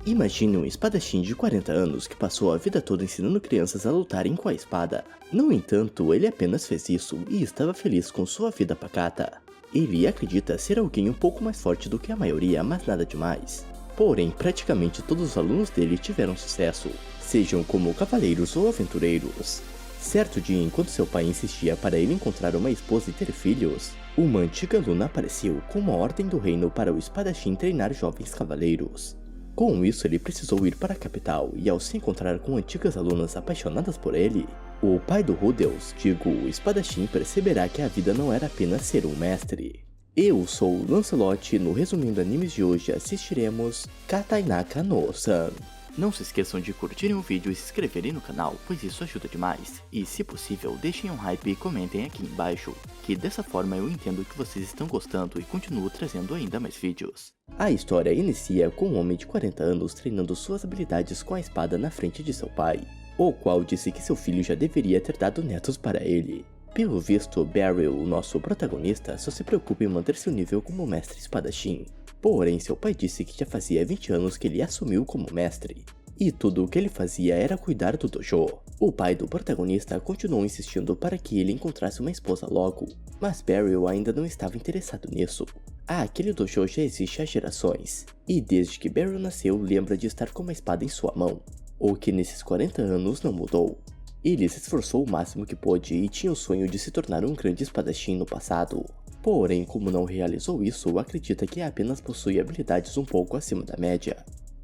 Imagine um espadachim de 40 anos que passou a vida toda ensinando crianças a lutarem com a espada. No entanto, ele apenas fez isso e estava feliz com sua vida pacata. Ele acredita ser alguém um pouco mais forte do que a maioria, mas nada demais. Porém, praticamente todos os alunos dele tiveram sucesso, sejam como cavaleiros ou aventureiros. Certo dia, enquanto seu pai insistia para ele encontrar uma esposa e ter filhos, uma antiga aluna apareceu com uma ordem do reino para o espadachim treinar jovens cavaleiros. Com isso, ele precisou ir para a capital e, ao se encontrar com antigas alunas apaixonadas por ele, o pai do Rudels, o espadachim, perceberá que a vida não era apenas ser um mestre. Eu sou o Lancelot e no Resumindo Animes de hoje assistiremos Katainaka no San. Não se esqueçam de curtirem o vídeo e se inscreverem no canal, pois isso ajuda demais. E se possível, deixem um hype e comentem aqui embaixo, que dessa forma eu entendo que vocês estão gostando e continuo trazendo ainda mais vídeos. A história inicia com um homem de 40 anos treinando suas habilidades com a espada na frente de seu pai, o qual disse que seu filho já deveria ter dado netos para ele. Pelo visto, Beryl, o nosso protagonista, só se preocupa em manter seu nível como mestre espadachim. Porém, seu pai disse que já fazia 20 anos que ele assumiu como mestre, e tudo o que ele fazia era cuidar do dojo. O pai do protagonista continuou insistindo para que ele encontrasse uma esposa logo, mas Beryl ainda não estava interessado nisso. Aquele dojo já existe há gerações, e desde que Beryl nasceu lembra de estar com uma espada em sua mão, o que nesses 40 anos não mudou. Ele se esforçou o máximo que pôde e tinha o sonho de se tornar um grande espadachim no passado. Porém, como não realizou isso, acredita que apenas possui habilidades um pouco acima da média.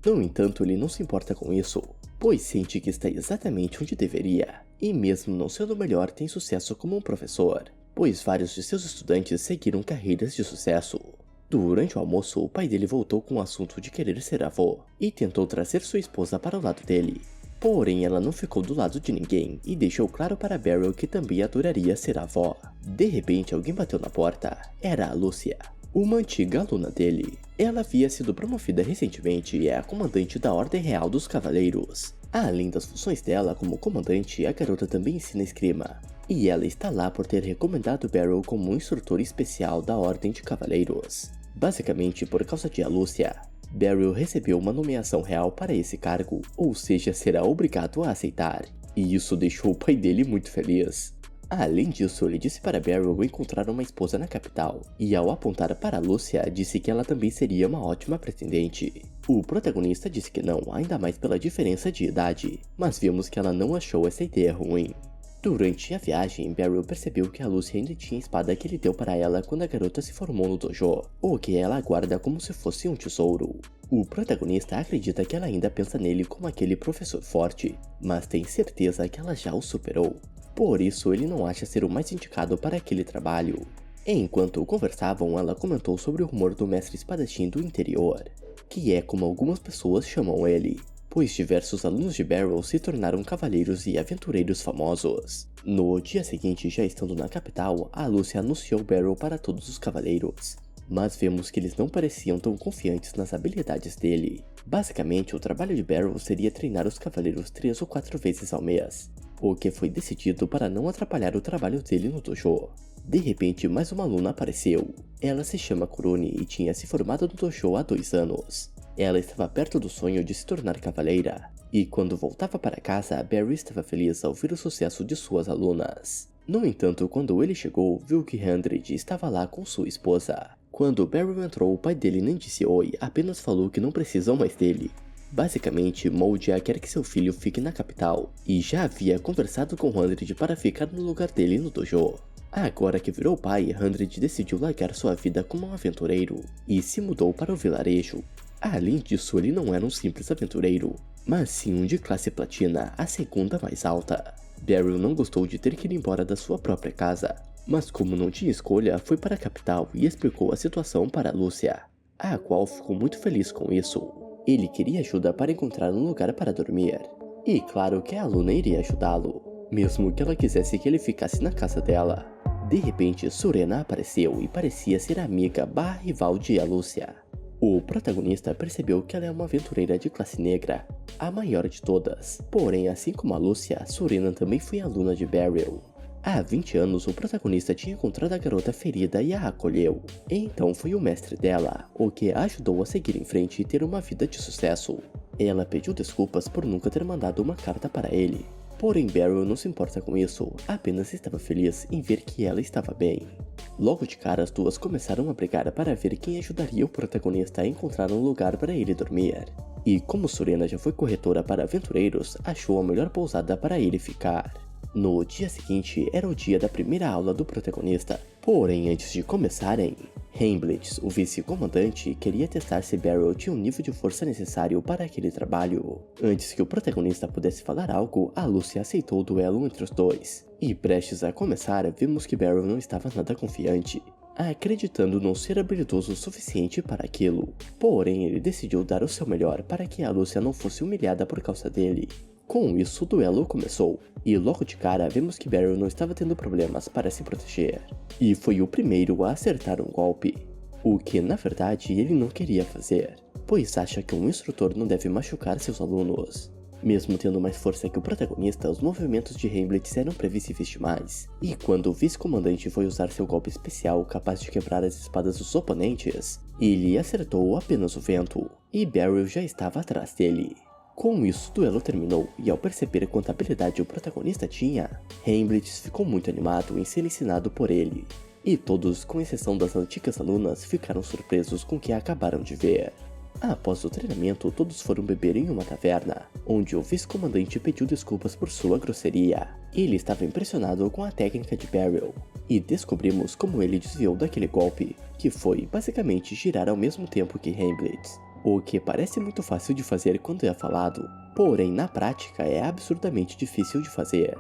No entanto, ele não se importa com isso, pois sente que está exatamente onde deveria, e mesmo não sendo o melhor, tem sucesso como um professor, pois vários de seus estudantes seguiram carreiras de sucesso. Durante o almoço, o pai dele voltou com o assunto de querer ser avô, e tentou trazer sua esposa para o lado dele. Porém, ela não ficou do lado de ninguém e deixou claro para Beryl que também adoraria ser avó. De repente, alguém bateu na porta. Era a Lúcia, uma antiga aluna dele. Ela havia sido promovida recentemente e é a comandante da Ordem Real dos Cavaleiros. Além das funções dela como comandante, a garota também ensina esgrima. E ela está lá por ter recomendado Beryl como um instrutor especial da Ordem de Cavaleiros. Basicamente, por causa de a Lúcia, Beryl recebeu uma nomeação real para esse cargo, ou seja, será obrigado a aceitar, e isso deixou o pai dele muito feliz. Além disso, ele disse para Beryl encontrar uma esposa na capital, e ao apontar para Lúcia, disse que ela também seria uma ótima pretendente. O protagonista disse que não, ainda mais pela diferença de idade, mas vimos que ela não achou essa ideia ruim. Durante a viagem, Beryl percebeu que a Lúcia ainda tinha a espada que ele deu para ela quando a garota se formou no dojo, o que ela guarda como se fosse um tesouro. O protagonista acredita que ela ainda pensa nele como aquele professor forte, mas tem certeza que ela já o superou. Por isso, ele não acha ser o mais indicado para aquele trabalho. Enquanto conversavam, ela comentou sobre o rumor do mestre espadachim do interior, que é como algumas pessoas chamam ele, pois diversos alunos de Beryl se tornaram cavaleiros e aventureiros famosos. No dia seguinte, já estando na capital, a Lúcia anunciou Beryl para todos os cavaleiros, mas vemos que eles não pareciam tão confiantes nas habilidades dele. Basicamente, o trabalho de Beryl seria treinar os cavaleiros 3 ou 4 vezes ao mês, o que foi decidido para não atrapalhar o trabalho dele no dojo. De repente, mais uma aluna apareceu. Ela se chama Kurone e tinha se formado no dojo há 2 anos. Ela estava perto do sonho de se tornar cavaleira, e quando voltava para casa, Barry estava feliz ao ver o sucesso de suas alunas. No entanto, quando ele chegou, viu que Handred estava lá com sua esposa. Quando Barry entrou, o pai dele nem disse oi, apenas falou que não precisam mais dele. Basicamente, Moldia quer que seu filho fique na capital, e já havia conversado com Handred para ficar no lugar dele no dojo. Agora que virou pai, Handred decidiu largar sua vida como um aventureiro, e se mudou para o vilarejo. Além disso, ele não era um simples aventureiro, mas sim um de classe platina, a segunda mais alta. Beryl não gostou de ter que ir embora da sua própria casa, mas como não tinha escolha, foi para a capital e explicou a situação para Lúcia, a qual ficou muito feliz com isso. Ele queria ajuda para encontrar um lugar para dormir, e claro que a aluna iria ajudá-lo, mesmo que ela quisesse que ele ficasse na casa dela. De repente, Surena apareceu e parecia ser amiga barra rival de Lúcia. O protagonista percebeu que ela é uma aventureira de classe negra, a maior de todas. Porém, assim como a Lúcia, Surena também foi aluna de Beryl. Há 20 anos, o protagonista tinha encontrado a garota ferida e a acolheu. Então foi o mestre dela, o que a ajudou a seguir em frente e ter uma vida de sucesso. Ela pediu desculpas por nunca ter mandado uma carta para ele. Porém, Beryl não se importa com isso, apenas estava feliz em ver que ela estava bem. Logo de cara, as duas começaram a brigar para ver quem ajudaria o protagonista a encontrar um lugar para ele dormir. E como Surena já foi corretora para aventureiros, achou a melhor pousada para ele ficar. No dia seguinte, era o dia da primeira aula do protagonista. Porém, antes de começarem, Hamblitz, o vice-comandante, queria testar se Beryl tinha o nível de força necessário para aquele trabalho. Antes que o protagonista pudesse falar algo, a Lucy aceitou o duelo entre os dois. E prestes a começar, vimos que Beryl não estava nada confiante, acreditando não ser habilidoso o suficiente para aquilo. Porém, ele decidiu dar o seu melhor para que a Lucy não fosse humilhada por causa dele. Com isso, o duelo começou, e logo de cara vimos que Beryl não estava tendo problemas para se proteger, e foi o primeiro a acertar um golpe, o que na verdade ele não queria fazer, pois acha que um instrutor não deve machucar seus alunos. Mesmo tendo mais força que o protagonista, os movimentos de Hamblitz eram previsíveis demais, e quando o vice-comandante foi usar seu golpe especial capaz de quebrar as espadas dos oponentes, ele acertou apenas o vento, e Beryl já estava atrás dele. Com isso, o duelo terminou, e ao perceber quanta habilidade o protagonista tinha, Hamblitz ficou muito animado em ser ensinado por ele. E todos, com exceção das antigas alunas, ficaram surpresos com o que acabaram de ver. Após o treinamento, todos foram beber em uma taverna, onde o vice-comandante pediu desculpas por sua grosseria. Ele estava impressionado com a técnica de Beryl, e descobrimos como ele desviou daquele golpe, que foi basicamente girar ao mesmo tempo que Hamblitz. O que parece muito fácil de fazer quando é falado, porém na prática é absurdamente difícil de fazer.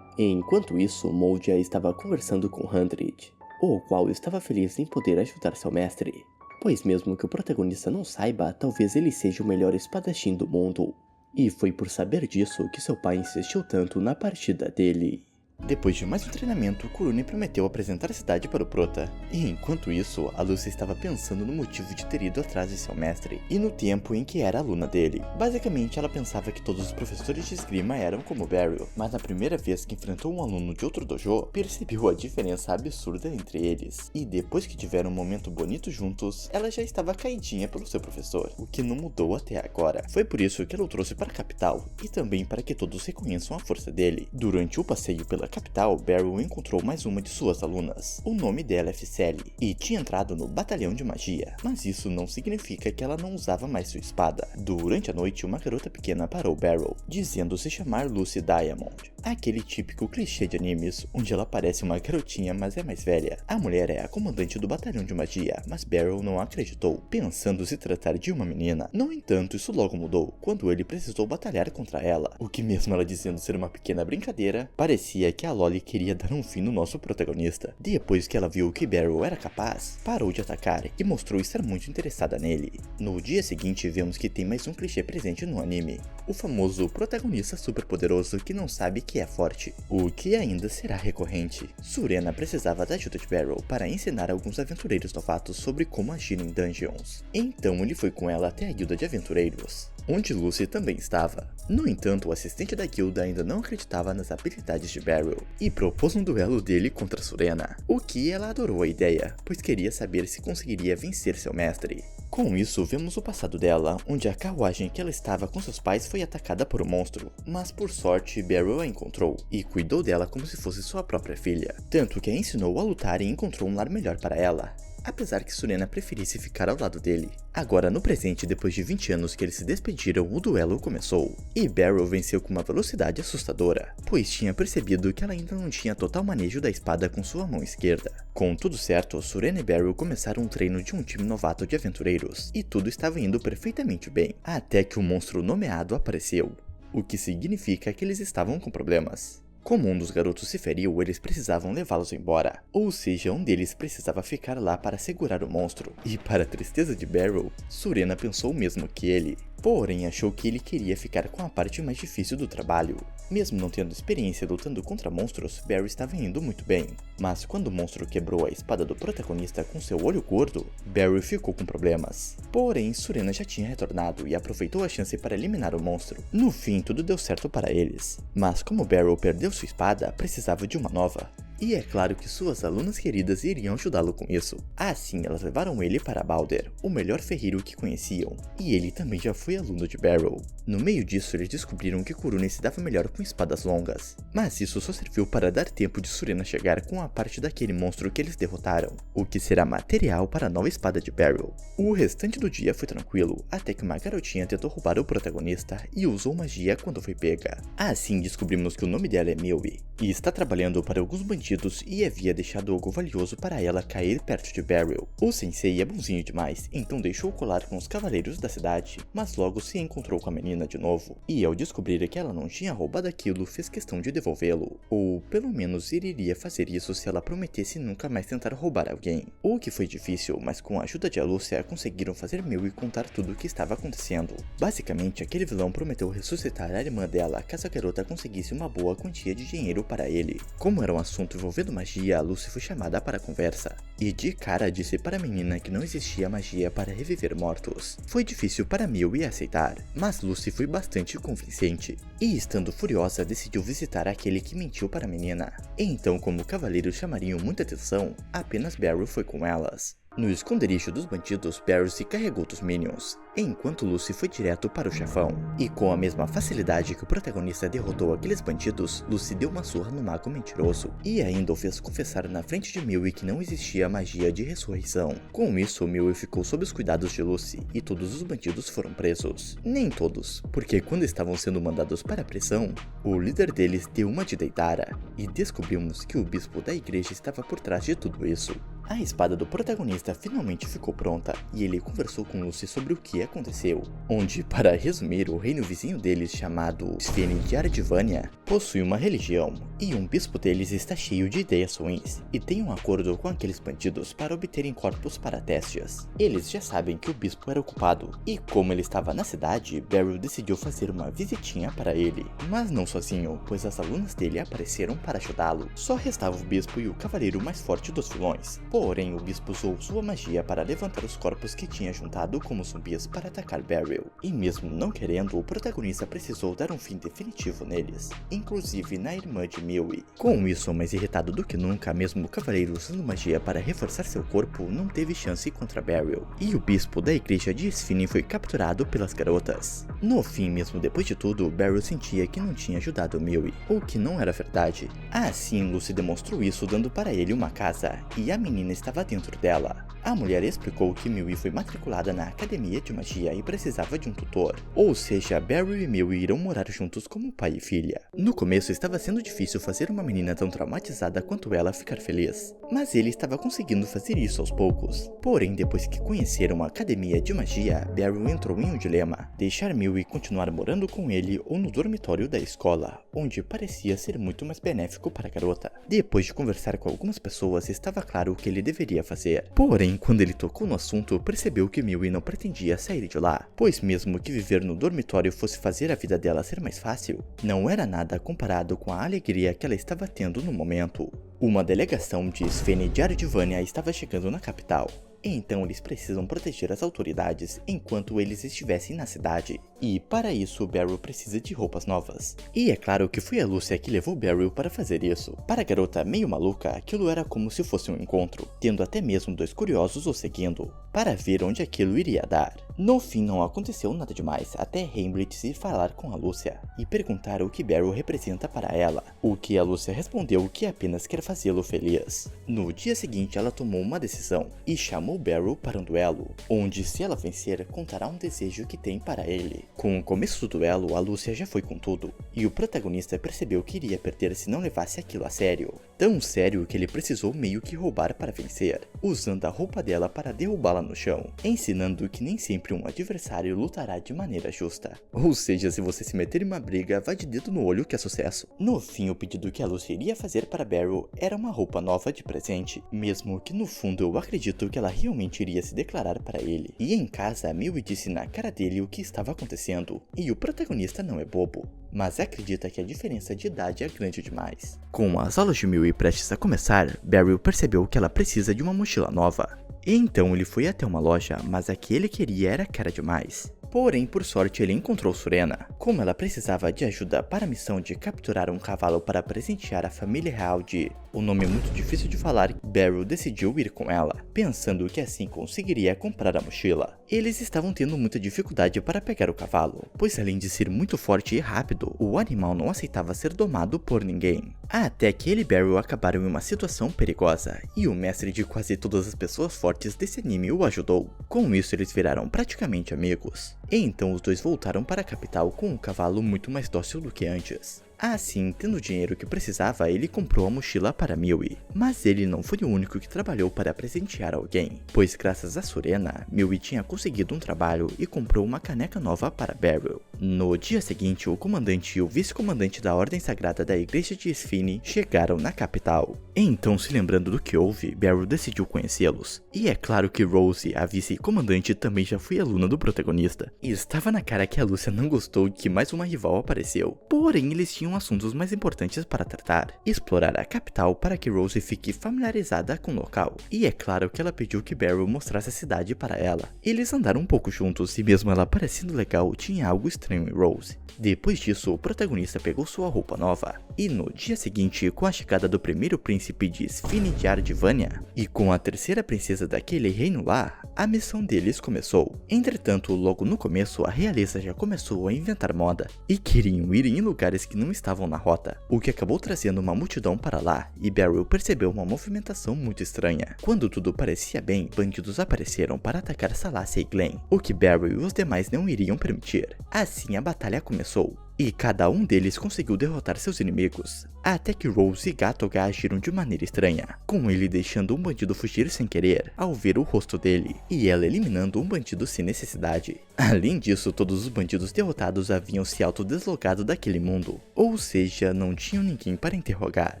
Enquanto isso, Moldia estava conversando com Handrid, o qual estava feliz em poder ajudar seu mestre, pois mesmo que o protagonista não saiba, talvez ele seja o melhor espadachim do mundo, e foi por saber disso que seu pai insistiu tanto na partida dele. Depois de mais um treinamento, Kurune prometeu apresentar a cidade para o Prota. E enquanto isso, a Lucy estava pensando no motivo de ter ido atrás de seu mestre, e no tempo em que era aluna dele. Basicamente, ela pensava que todos os professores de esgrima eram como Beryl, mas na primeira vez que enfrentou um aluno de outro dojo, percebeu a diferença absurda entre eles. E depois que tiveram um momento bonito juntos, ela já estava caidinha pelo seu professor, o que não mudou até agora. Foi por isso que ela o trouxe para a capital, e também para que todos reconheçam a força dele. Durante o passeio pela capital, Beryl encontrou mais uma de suas alunas. O nome dela é Ficelle, e tinha entrado no batalhão de magia, mas isso não significa que ela não usava mais sua espada. Durante a noite, uma garota pequena parou Beryl, dizendo se chamar Lucy Diamond. Aquele típico clichê de animes, onde ela parece uma garotinha, mas é mais velha. A mulher é a comandante do batalhão de magia, mas Beryl não acreditou, pensando se tratar de uma menina. No entanto, isso logo mudou, quando ele precisou batalhar contra ela, o que mesmo ela dizendo ser uma pequena brincadeira, parecia que a Loli queria dar um fim no nosso protagonista. Depois que ela viu que Beryl era capaz, parou de atacar e mostrou estar muito interessada nele. No dia seguinte, vemos que tem mais um clichê presente no anime, o famoso protagonista super poderoso que não sabe que é forte, o que ainda será recorrente. Surena precisava da ajuda de Beryl para ensinar alguns aventureiros novatos sobre como agir em dungeons. Então ele foi com ela até a guilda de aventureiros, onde Lucy também estava. No entanto, o assistente da guilda ainda não acreditava nas habilidades de Beryl e propôs um duelo dele contra Surena, o que ela adorou a ideia, pois queria saber se conseguiria vencer seu mestre. Com isso, vemos o passado dela, onde a carruagem que ela estava com seus pais foi atacada por um monstro, mas por sorte Beryl a encontrou e cuidou dela como se fosse sua própria filha, tanto que a ensinou a lutar e encontrou um lar melhor para ela, apesar que Surena preferisse ficar ao lado dele. Agora no presente, depois de 20 anos que eles se despediram, o duelo começou, e Beryl venceu com uma velocidade assustadora, pois tinha percebido que ela ainda não tinha total manejo da espada com sua mão esquerda. Com tudo certo, Surena e Beryl começaram um treino de um time novato de aventureiros, e tudo estava indo perfeitamente bem, até que um monstro nomeado apareceu, o que significa que eles estavam com problemas. Como um dos garotos se feriu, eles precisavam levá-los embora, ou seja, um deles precisava ficar lá para segurar o monstro, e para a tristeza de Beryl, Surena pensou o mesmo que ele, porém achou que ele queria ficar com a parte mais difícil do trabalho. Mesmo não tendo experiência lutando contra monstros, Beryl estava indo muito bem, mas quando o monstro quebrou a espada do protagonista com seu olho gordo, Beryl ficou com problemas. Porém, Surena já tinha retornado e aproveitou a chance para eliminar o monstro. No fim, tudo deu certo para eles, mas como Beryl perdeu sua espada, precisava de uma nova. e é claro que suas alunas queridas iriam ajudá-lo com isso. Assim, elas levaram ele para Balder, o melhor ferreiro que conheciam, e ele também já foi aluno de Barrow. No meio disso, eles descobriram que Kurune se dava melhor com espadas longas, mas isso só serviu para dar tempo de Surena chegar com a parte daquele monstro que eles derrotaram, o que será material para a nova espada de Barrow. O restante do dia foi tranquilo, até que uma garotinha tentou roubar o protagonista e usou magia quando foi pega. Assim descobrimos que o nome dela é Millie, e está trabalhando para alguns bandidos e havia deixado algo valioso para ela cair perto de Barrow. O sensei é bonzinho demais, então deixou colar com os cavaleiros da cidade, mas logo se encontrou com a menina de novo, e ao descobrir que ela não tinha roubado aquilo, fez questão de devolvê-lo, ou pelo menos ele iria fazer isso se ela prometesse nunca mais tentar roubar alguém. O que foi difícil, mas com a ajuda de Alúcia conseguiram fazer Millie contar tudo o que estava acontecendo. Basicamente, aquele vilão prometeu ressuscitar a irmã dela caso a garota conseguisse uma boa quantia de dinheiro para ele. Como era um assunto envolvendo magia, Lucy foi chamada para a conversa, e de cara disse para a menina que não existia magia para reviver mortos. Foi difícil para Millie aceitar, mas Lucy foi bastante convincente, e estando furiosa decidiu visitar aquele que mentiu para a menina. Então, como cavaleiros chamariam muita atenção, apenas Barrow foi com elas. No esconderijo dos bandidos, Barrow se carregou dos Minions, enquanto Lucy foi direto para o chefão. E com a mesma facilidade que o protagonista derrotou aqueles bandidos, Lucy deu uma surra no mago mentiroso, e ainda o fez confessar na frente de Millie que não existia magia de ressurreição. Com isso, Millie ficou sob os cuidados de Lucy, e todos os bandidos foram presos. Nem todos, porque quando estavam sendo mandados para a prisão, o líder deles deu uma de Deidara, e descobrimos que o bispo da igreja estava por trás de tudo isso. A espada do protagonista finalmente ficou pronta, e ele conversou com Lucy sobre o que aconteceu, onde, para resumir, o reino vizinho deles, chamado Sphene de Ardvania, possui uma religião, e um bispo deles está cheio de ideias ruins, e tem um acordo com aqueles bandidos para obterem corpos para testes. Eles já sabem que o bispo era o culpado, e como ele estava na cidade, Barrow decidiu fazer uma visitinha para ele, mas não sozinho, pois as alunas dele apareceram para ajudá-lo. Só restava o bispo e o cavaleiro mais forte dos vilões. Porém, o bispo usou sua magia para levantar os corpos que tinha juntado como zumbis para atacar Barrow, e mesmo não querendo, o protagonista precisou dar um fim definitivo neles, inclusive na irmã de Millie. Com isso, mais irritado do que nunca, mesmo o cavaleiro usando magia para reforçar seu corpo não teve chance contra Barrow, e o bispo da igreja de Sphene foi capturado pelas garotas. No fim, mesmo depois de tudo, Barrow sentia que não tinha ajudado Millie, ou que não era verdade. Assim, Lucy demonstrou isso dando para ele uma casa, e a menina estava dentro dela. A mulher explicou que Millie foi matriculada na academia de magia e precisava de um tutor, ou seja, Barrow e Millie irão morar juntos como pai e filha. No começo estava sendo difícil fazer uma menina tão traumatizada quanto ela ficar feliz, mas ele estava conseguindo fazer isso aos poucos. Porém, depois que conheceram a academia de magia, Barrow entrou em um dilema: deixar Millie continuar morando com ele ou no dormitório da escola, onde parecia ser muito mais benéfico para a garota. Depois de conversar com algumas pessoas, estava claro o que ele deveria fazer. Porém, quando ele tocou no assunto, percebeu que Millie não pretendia sair de lá, pois mesmo que viver no dormitório fosse fazer a vida dela ser mais fácil, não era nada comparado com a alegria que ela estava tendo no momento. Uma delegação de Sphene de Ardvania estava chegando na capital. Então eles precisam proteger as autoridades enquanto eles estivessem na cidade. E para isso, Barrow precisa de roupas novas. E é claro que foi a Lúcia que levou Barrow para fazer isso. Para a garota meio maluca, aquilo era como se fosse um encontro, tendo até mesmo dois curiosos o seguindo, para ver onde aquilo iria dar. No fim não aconteceu nada demais, até Heinrich ir falar com a Lúcia e perguntar o que Barrow representa para ela, o que a Lúcia respondeu que apenas quer fazê-lo feliz. No dia seguinte ela tomou uma decisão e chamou Barrow para um duelo, onde se ela vencer, contará um desejo que tem para ele. Com o começo do duelo, a Lúcia já foi com tudo, e o protagonista percebeu que iria perder se não levasse aquilo a sério. Tão sério que ele precisou meio que roubar para vencer, usando a roupa dela para derrubá-la no chão, ensinando que nem sempre um adversário lutará de maneira justa. Ou seja, se você se meter em uma briga, vai de dedo no olho que é sucesso. No fim, o pedido que a Lúcia iria fazer para Barrow era uma roupa nova de presente, mesmo que no fundo eu acredito que ela realmente iria se declarar para ele. E em casa, Millie disse na cara dele o que estava acontecendo, e o protagonista não é bobo, mas acredita que a diferença de idade é grande demais. Com as aulas de Millie prestes a começar, Barrow percebeu que ela precisa de uma mochila nova. E então ele foi até uma loja, mas a que ele queria era cara demais. Porém, por sorte, ele encontrou Surena. Como ela precisava de ajuda para a missão de capturar um cavalo para presentear a família real de... O nome é muito difícil de falar, Beryl decidiu ir com ela, pensando que assim conseguiria comprar a mochila. Eles estavam tendo muita dificuldade para pegar o cavalo, pois além de ser muito forte e rápido, o animal não aceitava ser domado por ninguém. Até que ele e Beryl acabaram em uma situação perigosa, e o mestre de quase todas as pessoas fortes desse anime o ajudou. Com isso eles viraram praticamente amigos. E então os dois voltaram para a capital com um cavalo muito mais dócil do que antes. Assim, tendo o dinheiro que precisava, ele comprou a mochila para Millie. Mas ele não foi o único que trabalhou para presentear alguém, pois graças a Surena, Millie tinha conseguido um trabalho e comprou uma caneca nova para Beryl. No dia seguinte, o comandante e o vice-comandante da Ordem Sagrada da Igreja de Esfine chegaram na capital. Então, se lembrando do que houve, Beryl decidiu conhecê-los. E é claro que Rose, a vice-comandante, também já foi aluna do protagonista. E estava na cara que a Lúcia não gostou que mais uma rival apareceu. Porém, eles tinham assuntos mais importantes para tratar. Explorar a capital para que Rose fique familiarizada com o local. E é claro que ela pediu que Beryl mostrasse a cidade para ela. Eles andaram um pouco juntos e mesmo ela parecendo legal, tinha algo estranho em Rose. Depois disso, o protagonista pegou sua roupa nova. E no dia seguinte, com a chegada do primeiro príncipe de Esfine de Ardvania e com a terceira princesa daquele reino lá, a missão deles começou. Entretanto, logo no começo, a realeza já começou a inventar moda e queriam ir em lugares que não estavam na rota, o que acabou trazendo uma multidão para lá, e Beryl percebeu uma movimentação muito estranha. Quando tudo parecia bem, bandidos apareceram para atacar Salacia e Glenn, o que Beryl e os demais não iriam permitir. Assim a batalha começou. E cada um deles conseguiu derrotar seus inimigos, até que Rose e Gatoga agiram de maneira estranha, com ele deixando um bandido fugir sem querer ao ver o rosto dele, e ela eliminando um bandido sem necessidade. Além disso, todos os bandidos derrotados haviam se autodeslocado daquele mundo, ou seja, não tinham ninguém para interrogar.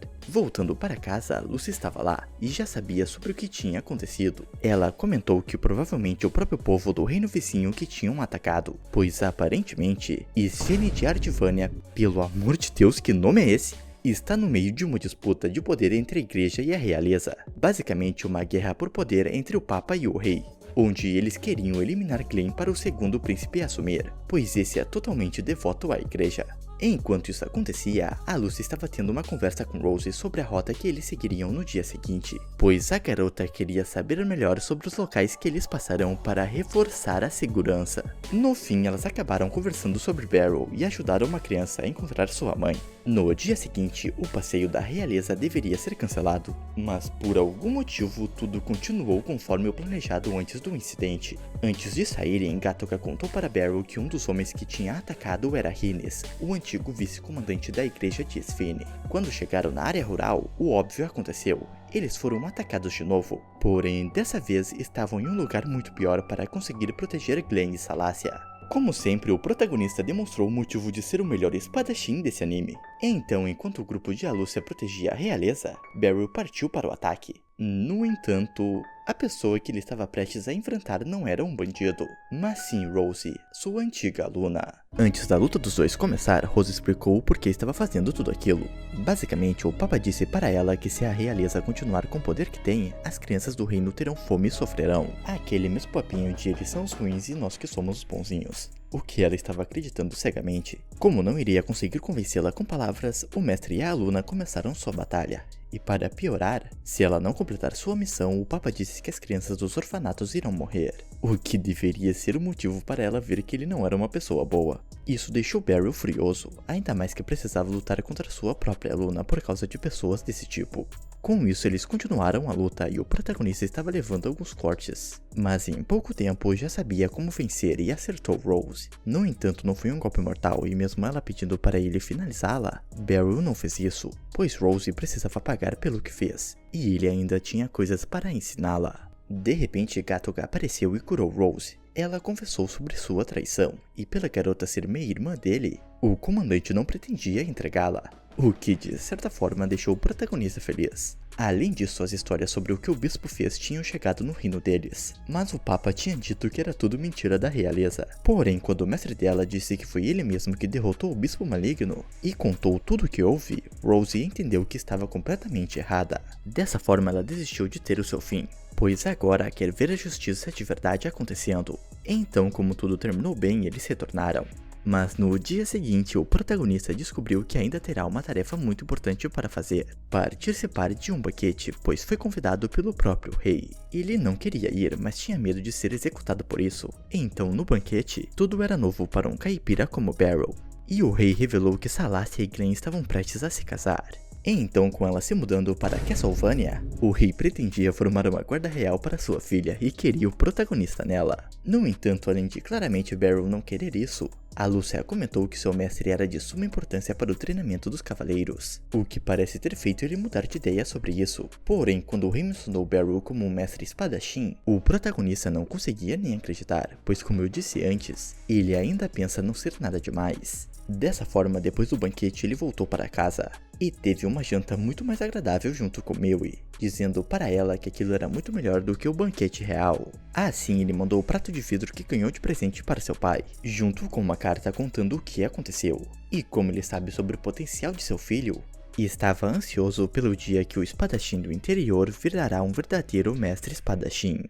Voltando para casa, Lucy estava lá e já sabia sobre o que tinha acontecido. Ela comentou que provavelmente o próprio povo do reino vizinho que tinham atacado, pois aparentemente Esfine de Ardvania, pelo amor de Deus, que nome é esse? Está no meio de uma disputa de poder entre a igreja e a realeza, basicamente uma guerra por poder entre o papa e o rei, onde eles queriam eliminar Glenn para o segundo príncipe assumir, pois esse é totalmente devoto à igreja. Enquanto isso acontecia, a Lucy estava tendo uma conversa com Rose sobre a rota que eles seguiriam no dia seguinte, pois a garota queria saber melhor sobre os locais que eles passarão para reforçar a segurança. No fim, elas acabaram conversando sobre Beryl e ajudaram uma criança a encontrar sua mãe. No dia seguinte, o passeio da realeza deveria ser cancelado, mas por algum motivo tudo continuou conforme o planejado antes do incidente. Antes de saírem, Gatoga contou para Beryl que um dos homens que tinha atacado era Rines, o antigo vice-comandante da igreja de Esfine. Quando chegaram na área rural, o óbvio aconteceu. Eles foram atacados de novo, porém dessa vez estavam em um lugar muito pior para conseguir proteger Glenn e Salacia. Como sempre, o protagonista demonstrou o motivo de ser o melhor espadachim desse anime. Então, enquanto o grupo de Alúcia protegia a realeza, Beryl partiu para o ataque. No entanto, a pessoa que ele estava prestes a enfrentar não era um bandido, mas sim Rose, sua antiga aluna. Antes da luta dos dois começar, Rose explicou o porquê estava fazendo tudo aquilo. Basicamente, o Papa disse para ela que se a realeza continuar com o poder que tem, as crianças do reino terão fome e sofrerão. Aquele mesmo papinho de eles são os ruins e nós que somos os bonzinhos. O que ela estava acreditando cegamente. Como não iria conseguir convencê-la com palavras, o mestre e a aluna começaram sua batalha. E para piorar, se ela não completar sua missão, o Papa disse que as crianças dos orfanatos irão morrer. O que deveria ser o motivo para ela ver que ele não era uma pessoa boa. Isso deixou Beryl furioso, ainda mais que precisava lutar contra sua própria aluna por causa de pessoas desse tipo. Com isso, eles continuaram a luta e o protagonista estava levando alguns cortes, mas em pouco tempo já sabia como vencer e acertou Rose. No entanto, não foi um golpe mortal e mesmo ela pedindo para ele finalizá-la, Beryl não fez isso, pois Rose precisava pagar pelo que fez, e ele ainda tinha coisas para ensiná-la. De repente, Gatoga apareceu e curou Rose. Ela confessou sobre sua traição, e pela garota ser meia-irmã dele, o comandante não pretendia entregá-la, o que de certa forma deixou o protagonista feliz. Além disso, as histórias sobre o que o bispo fez tinham chegado no reino deles, mas o Papa tinha dito que era tudo mentira da realeza. Porém, quando o mestre dela disse que foi ele mesmo que derrotou o bispo maligno e contou tudo o que houve, Rose entendeu que estava completamente errada. Dessa forma, ela desistiu de ter o seu fim, pois agora quer ver a justiça de verdade acontecendo. Então, como tudo terminou bem, eles retornaram. Mas no dia seguinte, o protagonista descobriu que ainda terá uma tarefa muito importante para fazer: participar de um banquete, pois foi convidado pelo próprio rei. Ele não queria ir, mas tinha medo de ser executado por isso. Então, no banquete, tudo era novo para um caipira como Beryl. E o rei revelou que Salassia e Glenn estavam prestes a se casar. Então, com ela se mudando para Castlevania, o rei pretendia formar uma guarda real para sua filha e queria o protagonista nela. No entanto, além de claramente Beryl não querer isso, a Lúcia comentou que seu mestre era de suma importância para o treinamento dos cavaleiros, o que parece ter feito ele mudar de ideia sobre isso. Porém, quando o rei mencionou Beryl como um mestre espadachim, o protagonista não conseguia nem acreditar, pois como eu disse antes, ele ainda pensa não ser nada demais. Dessa forma, depois do banquete, ele voltou para casa e teve uma janta muito mais agradável junto com Mewe, dizendo para ela que aquilo era muito melhor do que o banquete real. Assim, ele mandou o prato de vidro que ganhou de presente para seu pai, junto com uma carta contando o que aconteceu. E como ele sabe sobre o potencial de seu filho, estava ansioso pelo dia que o espadachim do interior virará um verdadeiro mestre espadachim.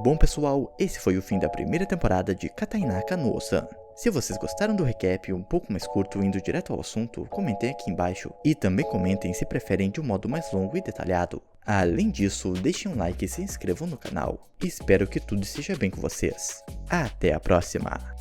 Bom pessoal, esse foi o fim da primeira temporada de Katainaka no Osan. Se vocês gostaram do recap um pouco mais curto indo direto ao assunto, comentem aqui embaixo e também comentem se preferem de um modo mais longo e detalhado. Além disso, deixem um like e se inscrevam no canal. Espero que tudo esteja bem com vocês. Até a próxima!